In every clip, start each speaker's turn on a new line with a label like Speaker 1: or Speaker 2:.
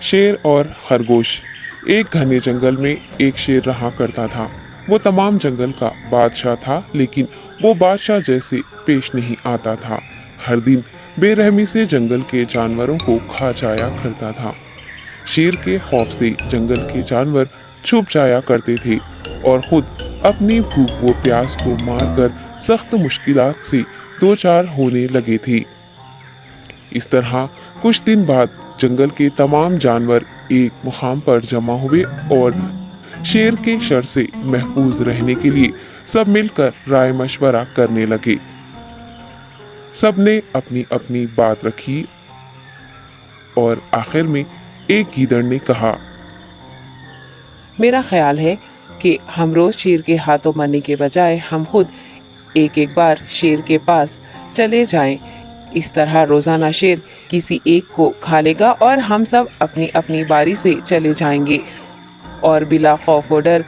Speaker 1: शेर और खरगोश। एक घने जंगल में एक शेर रहा करता था। वो तमाम जंगल का बादशाह था, लेकिन वो बादशाह जैसे पेश नहीं आता था। हर दिन बेरहमी से जंगल के जानवरों को खा जाया करता था। शेर के खौफ से जंगल के जानवर छुप जाया करते थे और खुद अपनी भूख व प्यास को मारकर सख्त मुश्किलात से दो चार होने लगे थे। इस तरह कुछ दिन बाद जंगल के तमाम जानवर एक मुकाम पर जमा हुए और शेर के शर से महफूज रहने के लिए सब मिलकर राय मशवरा करने लगे। सबने अपनी अपनी बात रखी और आखिर में एक गीदड़ ने कहा,
Speaker 2: मेरा ख्याल है कि हम रोज शेर के हाथों मरने के बजाय हम खुद एक एक बार शेर के पास चले जाएं। इस तरह रोजाना शेर किसी एक को खा लेगा और हम सब अपनी अपनी बारी से चले जाएंगे और बिला खौफ व डर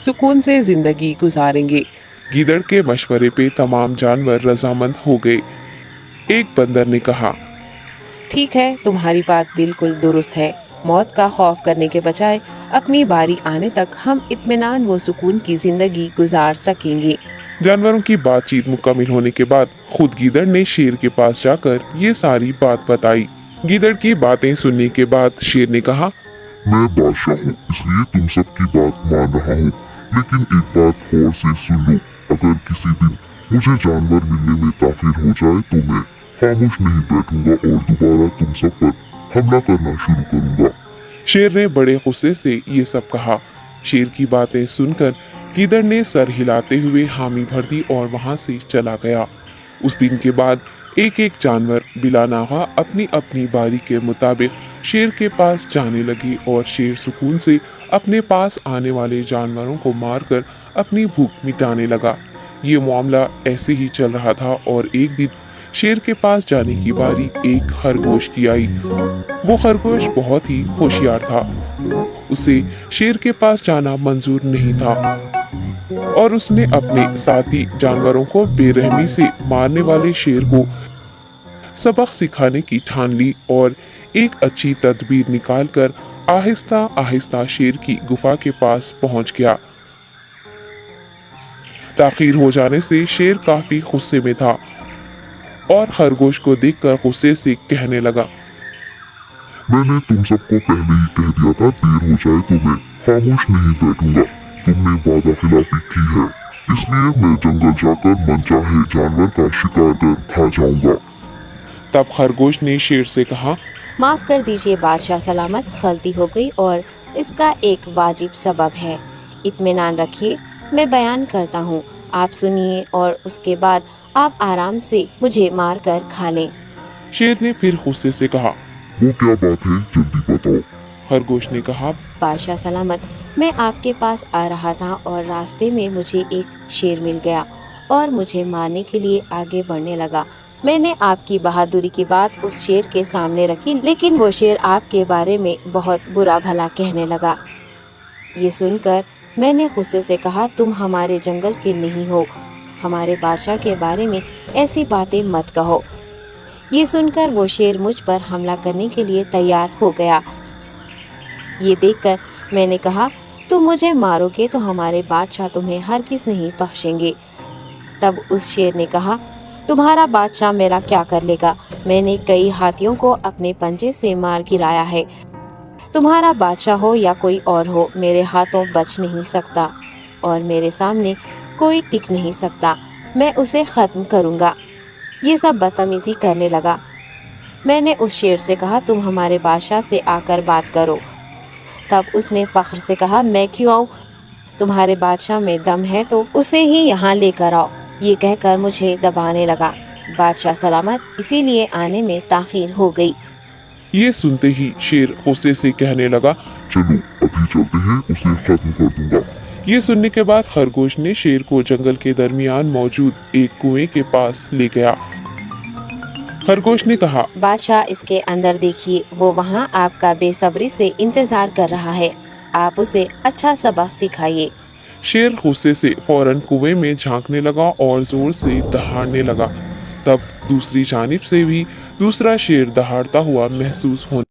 Speaker 2: सुकून से जिंदगी गुजारेंगे।
Speaker 1: गीदड़ के मशवरे पे तमाम जानवर रजामंद हो गए। एक बंदर ने कहा,
Speaker 3: ठीक है, तुम्हारी बात बिल्कुल दुरुस्त है। मौत का खौफ करने के बजाय अपनी बारी आने तक हम इत्मीनान व सुकून की जिंदगी गुजार सकेंगे।
Speaker 1: जानवरों की बातचीत मुकम्मल होने के बाद खुद गीदड़ ने शेर के पास जाकर ये सारी बात बताई। गीदड़ की बातें सुनने के बाद शेर ने कहा,
Speaker 4: मैं बादशाह हूँ, इसलिए तुम सबकी बात मान रहा हूँ, लेकिन एक बात गौर से सुन लो। अगर किसी दिन मुझे जानवर मिलने में ताखिर हो जाए तो मैं खामोश नहीं बैठूंगा और दोबारा तुम सब पर हमला करना शुरू करूंगा।
Speaker 1: शेर ने बड़े गुस्से से ये सब कहा। शेर की बातें सुनकर गीदड़ ने सर हिलाते हुए हामी भर दी और वहां से चला गया। उस दिन के बाद एक एक जानवर बिला नागा अपनी अपनी बारी के मुताबिक शेर के पास जाने लगी और शेर सुकून से अपने पास आने वाले जानवरों को मारकर अपनी भूख मिटाने लगा। ये मामला ऐसे ही चल रहा था और एक दिन शेर के पास जाने की बारी एक खरगोश की आई। वो खरगोश बहुत ही होशियार था। उसे शेर के पास जाना मंजूर नहीं था और उसने अपने साथी जानवरों को बेरहमी से मारने वाले शेर को सबक सिखाने की ठान ली और एक अच्छी तदबीर निकालकर आहिस्ता आहिस्ता शेर की गुफा के पास पहुंच गया। ताखीर हो जाने से शेर काफी गुस्से में था और खरगोश को देखकर गुस्से से कहने लगा,
Speaker 4: मैंने तुम सबको पहले ही कह दिया था, देर हो जाए तो मैं खामोश नहीं बैठूंगा। तुमने वादा खिलाफी की है, इसलिए मैं जंगल जाकर मनचाहे जानवर का शिकार कर खा जाऊंगा।
Speaker 1: तब खरगोश ने शेर से कहा,
Speaker 3: माफ कर दीजिए बादशाह सलामत, गलती हो गई और इसका एक वाजिब सबब है। इत्मीनान रखिए, मैं बयान करता हूँ, आप सुनिए और उसके बाद आप आराम से मुझे मार कर खा लें।
Speaker 1: शेर ने फिर गुस्से से कहा,
Speaker 4: वो क्या बात है, जल्दी बताओ।
Speaker 1: खरगोश ने कहा,
Speaker 3: बादशाह सलामत, मैं आपके पास आ रहा था और रास्ते में मुझे एक शेर मिल गया और मुझे मारने के लिए आगे बढ़ने लगा। मैंने आपकी बहादुरी की बात उस शेर के सामने रखी, लेकिन वो शेर आपके बारे में बहुत बुरा भला कहने लगा। ये सुनकर मैंने गुस्से से कहा, तुम हमारे जंगल के नहीं हो, हमारे बादशाह के बारे में ऐसी बातें मत कहो। ये सुनकर वो शेर मुझ पर हमला करने के लिए तैयार हो गया। ये देखकर मैंने कहा, तुम मुझे मारोगे तो हमारे बादशाह तुम्हें हरगिज़ नहीं बख्शेंगे। तब उस शेर ने कहा, तुम्हारा बादशाह मेरा क्या कर लेगा? मैंने कई हाथियों को अपने पंजे से मार गिराया है। तुम्हारा बादशाह हो या कोई और हो, मेरे हाथों बच नहीं सकता और मेरे सामने कोई टिक नहीं सकता। मैं उसे खत्म करूंगा। ये सब बदतमीजी करने लगा। मैंने उस शेर से कहा, तुम हमारे बादशाह से आकर बात करो। तब उसने फख्र से कहा, मैं क्यों आऊं? तुम्हारे बादशाह में दम है तो उसे ही यहाँ लेकर आओ। ये कहकर मुझे दबाने लगा। बादशाह सलामत, इसीलिए आने में ताखीर हो गई।
Speaker 1: ये सुनते ही शेर गुस्से से कहने लगा,
Speaker 4: चलो अभी चलते हैं, उसे खत्म कर दूंगा।
Speaker 1: ये सुनने के बाद खरगोश ने शेर को जंगल के दरमियान मौजूद एक कुएं के पास ले गया। खरगोश ने कहा,
Speaker 3: बादशाह, इसके अंदर देखिए, वो वहाँ आपका बेसब्री से इंतजार कर रहा है। आप उसे अच्छा सबक सिखाइए।
Speaker 1: शेर गुस्से से फौरन कुएं में झांकने लगा और जोर से दहाड़ने लगा। तब दूसरी जानिब से भी दूसरा शेर दहाड़ता हुआ महसूस होने